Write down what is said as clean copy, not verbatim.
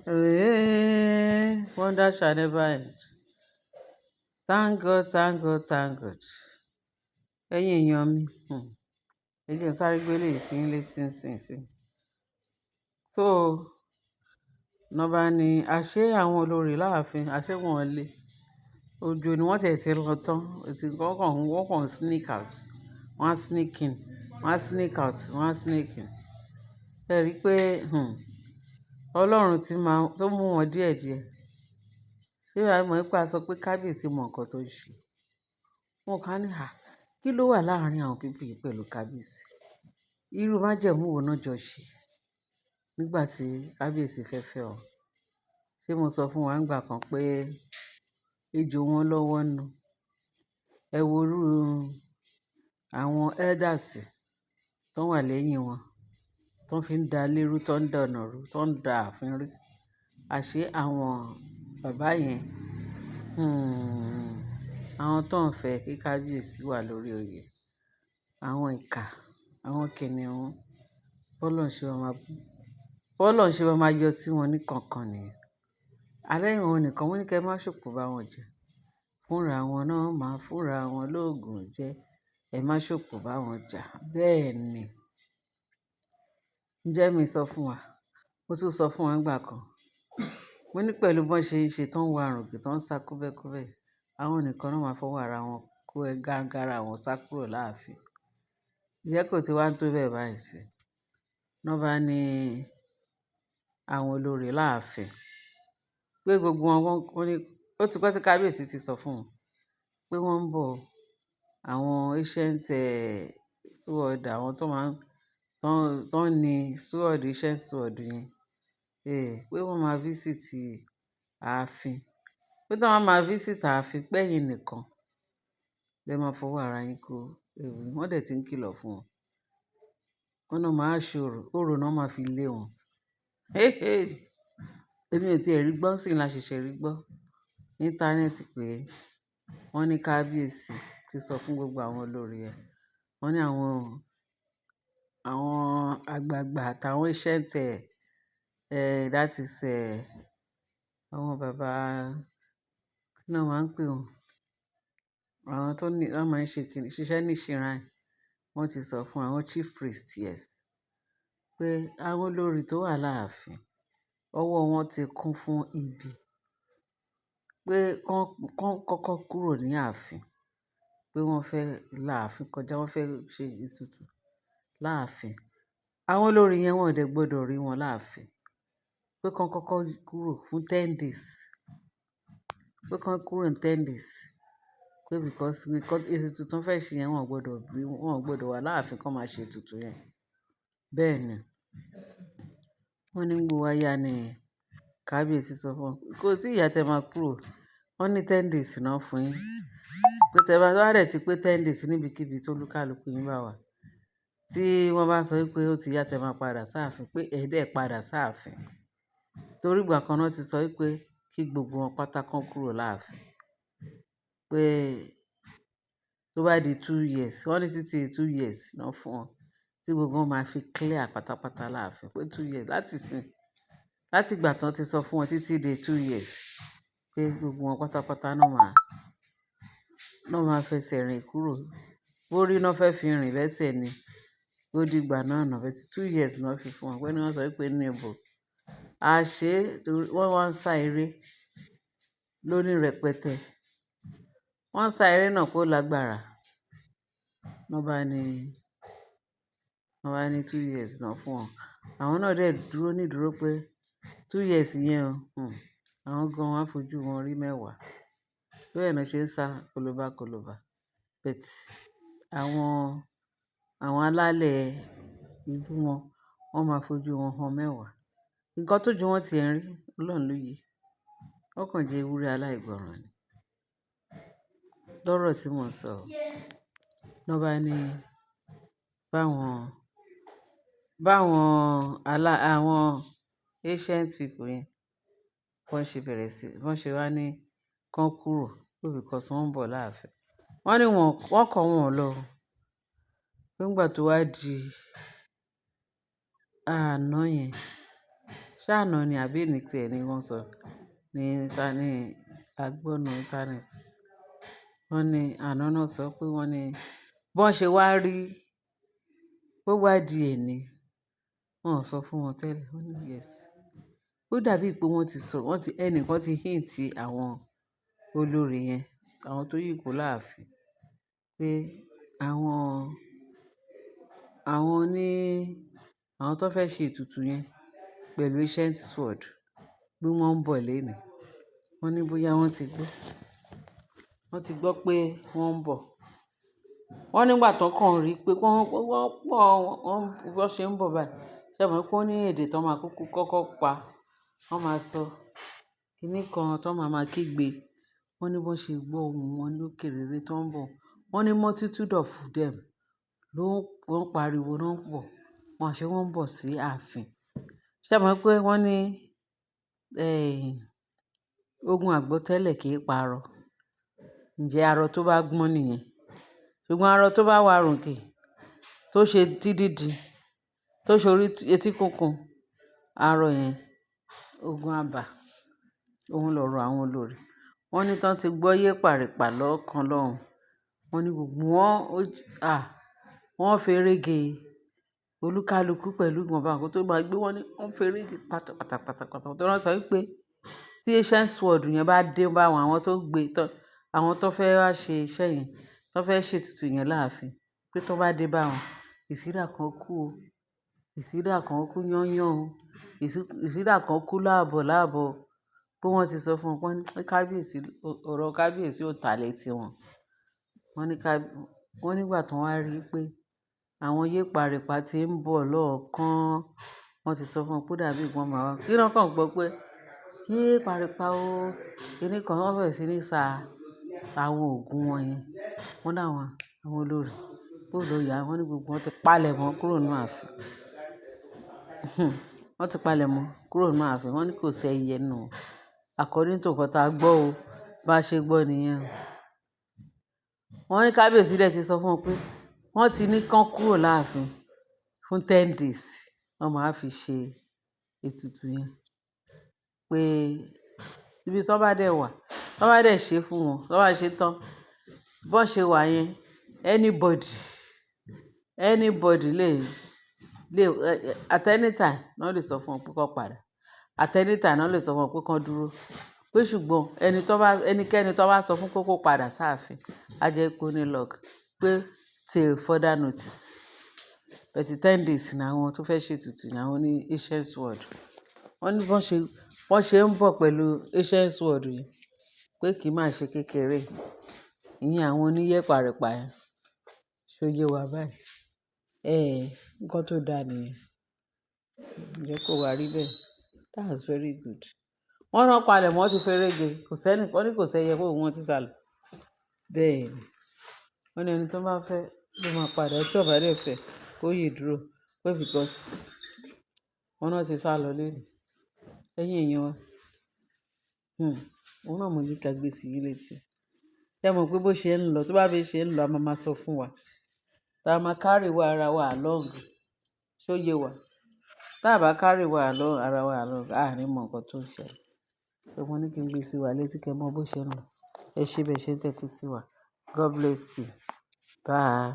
Wonder shall never end. Thank God, thank God, thank God. Ẹ̀yin èèyàn mi, ẹ jẹ́ n sáré gbélé sí yín létí nísinsìnyí. So, nọ́ba ni àṣé àwọn olórí láàfin, àṣé wọn lé. Ojo ni wọ́n tẹ̀ ti lọ tán. Ètí wọ́n kàn sneak out. Wọ́n á sneak in. Wọ́n á sneak out. Wọ́n á sneak in. Ẹ rí i pé Ọlọ́run tó mú wọn díẹ̀díẹ̀. Ṣé wàá mọ̀ pé a sọ pé kábíyèsí mọ nǹkan tó ń ṣe? Wọn kàn ní kí ló wà láàárín àwọn pípì yìí pẹ̀lú kábíyèsí? Irú májẹ̀mú wo náà jọ ṣe nígbà tí kábíyèsí fẹ́ fẹ́ ọ? Ṣé mo sọ fún wa nígbà kan pé ejò wọn lọ́wọ́ nù? Ẹ wo irú àwọn elders tó wà lẹ́yìn wọn, tó fi ń da lérú, tó ń da ọ̀nà rú, tó ń da ààfin rí. Àṣé àwọn bàbá yẹn, àwọn tó ń fẹ́ kí kábíyèsí wà lórí oyè, àwọn ìkà, àwọn kìnìún, bọ́lọ́run ṣe máa yọ sí wọn ní kankan nìyẹn. Àlẹ́yìn wọn nìkan wọ́n ní kí ẹ má ṣòpò bá wọn jẹ. Fúnra wọn náà máa fúnra wọn lóògùn jẹ. Ẹ má ṣòpò bá wọn jà. Bẹ́ẹ̀ ni. Ǹjẹ́ mi sọ fún wa? Mo tún sọ fún wa nígbà kan. Mo ní pẹ̀lú bọ́n ṣe ń ṣe tó ń wa àrùnkì tó ń sá kúbẹ́kúbẹ́. Àwọn nìkan náà máa fọwọ́ ara wọn kó gángara wọn sá kúrò láàfin. Ǹjẹ́ kò ti wá ń tó bẹ́ẹ̀ báyìí sí? Nọ́ba ni àwọn olórí láàfin. Pé gbogbo wọn ní ó ti pẹ́ tí kábíyèsí ti sọ fún wọn pé wọ́n ń bọ̀. Àwọn ancient sword, àwọn tó ń ní sword, ancient sword yẹn. Pé wọ́n máa visit ààfin. Pé tí wọ́n máa visit ààfin pẹ́yìn nìkan lẹ máa fọwọ́ ara yín kó ewu. Wọ́n dẹ̀ ti ń kìlọ̀ fún wọn. Wọ́n náà máa ṣòro, òrò náà máa fi lé wọn. Èmi ò tiẹ̀ rí gbọ́ sí i la ṣẹ̀ṣẹ̀ rí gbọ́ ní íńtánẹ́ẹ̀tì pé wọ́n ní kábíyèsí ti sọ fún gbogbo àwọn olórí ẹ̀. Wọ́n ní àwọn àgbààgbà àtàwọn ancient that is àwọn bàbá kí ni wọ́n máa ń pè wọ́n? Àwọn tó ní wọ́n máa ń ṣiṣẹ́ ní shrine. Wọ́n ti sọ fún àwọn chief priest, yes, pé àwọn olórí tó wà láàfin ọwọ́ wọn ti kún fún ibi. Pé kán kọ́kọ́ kúrò ní ààfin. Pé wọ́n fẹ́ la ààfin kọjá, wọ́n fẹ́ ṣe ètùtù láàfin. Àwọn olórí yẹn wọn ò dẹ̀ gbọdọ̀ rí wọn láàfin. Pé kán kọ́kọ́ kúrò fún 10 days. Pé kán kúrò ní 10 days. Pé because ètùtù tó fẹ́ ṣe yẹn wọn ò gbọdọ̀ wà láàfin kán máa ṣe ètùtù yẹn. Bẹ́ẹ̀ ni. Wọ́n ní gbogbo wa yá ni kábíyèsí sọ fún wọn. Kò tí ìyá tẹ máa kúrò. Wọ́n ní 10 days náà fún yín. Pé tẹ bá dẹ̀ ti pé 10 days níbikíbi tó olúkálùkù yín bá wà. Tí wọ́n bá sọ wípé ó ti yá tẹ máa padà sáàfin, pé ẹ dẹ̀ padà sáàfin. Torí ìgbà kan náà ti sọ wípé kí gbogbo wọn pátá kán kúrò láàfin. Pé tó bá di 2 years, wọ́n ní títí 2 years náà fún wọn. Tí gbogbo wọn máa fi clear pátápátá láàfin. Pé 2 years láti ìgbà tán ti sọ fún wọn títí dé 2 years. Pé gbogbo wọn pátápátá náà máa fẹsẹ̀ rìn kúrò. Bórí náà fẹ́ fi rìn lẹ́sẹ̀ ni. Ó di ìgbà náà náà fẹ́ 2 years náà fi fún wọn. Pé ní wọ́n sọ wípé níbo. Àṣé wọ́n wá ń sá eré lóní rẹpẹtẹ. Wọ́n sá eré náà kó lágbára. Nọ́ba ní 2 years náà fún wọn. Àwọn náà dẹ̀ dúró nídúró pé 2 years yẹn àwọn gan wọ́n á fojú wọn rí mẹ́wàá. Bẹ́ẹ̀ náà ṣe ń sá kolobákolobá. But àwọn alálẹ̀ ìlú wọ́n máa fojú wọn hàn mẹ́wàá. Nǹkan tójú wọn ti ẹ̀ ń rí Ọlọ́run ló yé. Wọ́n kàn jẹ́ ewúrẹ́ aláìgbọràn ni. Lọ́rọ̀ tí mò ń sọ. Nọ́ba ní àwọn ancient people yẹn wọ́n ṣe wá ní kán kúrò because wọ́n ń bọ̀ láàfin. Wọ́n ní wọ́n kọ̀ wọ́n lọ. Nígbà tó wá di àná yẹn ṣáànà ni àbí ní tiẹ̀ ni wọ́n sọ ní agbọ́nà íńtánẹ́ẹ̀tì. Wọ́n ní àná náà sọ pé wọ́n ní bọ́n ṣe wá rí ó wá di èní. Wọn ò sọ fún wọn tẹ́lẹ̀. Wọ́n ní yes. Ó dàbí pé ẹnìkan ti hint àwọn olórí yẹn, àwọn tó yípo láàfin, pé àwọn tó fẹ́ ṣe ètùtù yẹn pẹ̀lú ancient sword bí wọ́n ń bọ̀ lénìí. Wọ́n ní bóyá wọ́n ti gbọ́ pé wọ́n ń bọ̀. Wọ́n nígbà tó kàn rí pé wọ́n pọ̀ bó ṣe ń bọ̀ báyìí. Ṣé mọ̀ pé ó ní èdè tó máa kọ́kọ́ pa, wọ́n máa sọ kíní kan tó máa kígbe. Wọ́n ní bó ṣe gbọ́ ohùn wọn lókè rere tó ń bọ̀. Wọ́n ní multitude of them wọ́n pariwo náà pọ̀. Wọ́n ṣe wọ́n ń bọ̀ sí ààfin. Ṣé mọ̀ pé wọ́n ní ogun àgbọ́tẹ́lẹ̀ kì í parọ́. Ǹjẹ́ arọ tó bá gbọ́n nìyẹn? Ṣùgbọ́n arọ tó bá wà rùnkè, tó ṣe tí dídì, tó ṣe orí etí kúnkún, arọ yẹn ogun àbà. Òun lọ̀rọ̀ àwọn olórí. Wọ́n ní tán ti gbọ́ yé pàrìpà lọ́kàn lọ́hùn. Wọ́n ní gbogbo wọ́n ferege olúkálùkù pẹ̀lú ìwọ̀nba nǹkan tó máa gbé. Wọ́n ní wọ́n ferege pátápátá. Tó rán sọ wípé tí ancient sword yẹn bá dé bá àwọn tó gbé àwọn tó fẹ́ wá ṣe iṣẹ́ yẹn, tó fẹ́ ṣe ètùtù yẹn láàfin, pé tó bá dé bá wọn, ìsídà kan kú o, ìsídà kan kú yányán o, ìsídà kan kú láàbọ̀. Pé wọ́n ti sọ fún wọn pé kábíyèsí, ọ̀rọ̀ kábíyèsí ò tà létí wọn. Wọ́n nígbà tó wá rí pé àwọn yé pàrìpà ti ń bọ̀ lọ́ọ̀kan, wọ́n ti sọ fún wọn pé dàbí ìgbọ́n máa wá. Kí ló kàn gbọ́ pé yé pàrìpà o, kíní kan wọ́n bẹ̀rẹ̀ sí ní sa àwọn òògùn wọn yẹn. Wọ́n ní àwọn olórí bó ló yá. Wọ́n ní gbogbo wọn ti palẹ̀mọ́ kúrò nínú ààfin. Wọ́n ti palẹ̀mọ́ kúrò nínú ààfin. Wọ́n ní kò sí ẹyẹ nínú wọn. According to nǹkan tá a gbọ́ o, bá ṣe gbọ́ nìyẹn. Wọ́n ní kábíyèsí dẹ̀ ti sọ fún wọn pé wọ́n ti ní kán kúrò láàfin fún 10 days. Wọ́n máa fi ṣe ètùtù yẹn. Pé ibi tó bá dẹ̀ wà, tó bá dẹ̀ ṣe fún wọn, tó bá ṣe tán, bó ṣe wà yẹn, anybody lè at any time náà lè sọ fún wọn pé kó padà. At any time náà lè sọ fún wọn pé kán dúró. Pé ṣùgbọ́n ẹnikẹ́ni tó bá sọ fún pé kó padà sáàfin, á jẹ́ pé ó ní luck. Pé till further notice. But 10 days ni àwọn tó fẹ́ ṣe ètùtù ní àwọn ní ancient sword. Wọ́n ní bọ́n ṣe ń bọ̀ pẹ̀lú ancient sword yìí, pé kì í máa ṣe kékeré. Ìyẹn àwọn oníyé pàrìpà yẹn. Ṣé ó yé wa báyìí? Nǹkan tó dáa nìyẹn. Ǹjẹ́ kó wá rí bẹ́ẹ̀? That's very good. Wọ́n rán palẹ̀mọ́, wọ́n ti ferege. Wọ́n ní kò sẹ́yẹ pé wọ́n ti sálọ. Bẹ́ẹ̀ ni. Wọ́n ní ẹni tó bá fẹ́ ló máa padà. Tí ó bá dẹ̀ fẹ́ kó yè dúró. Pé because wọ́n náà ti sálọ lénìí. Ẹ̀yin èèyàn wa. Òun náà mo ní ká gbé sí yín létí. Ṣé mọ̀ pé bó ṣe ń lọ, tó bá fi ṣe ń lọ, a máa sọ fún wa. Tá a máa carry ara wa along. Ṣé ó yé wa? Tá a bá carry ara wa along, a ní mọ nǹkan tó ń ṣẹlẹ̀. So mo ní kí n gbé sí wa létí kẹ́ mọ̀ bó ṣe ń lọ. Ẹ ṣé bẹ́ẹ̀ ṣe ń tẹ́tí sí wa. God bless you. Bye.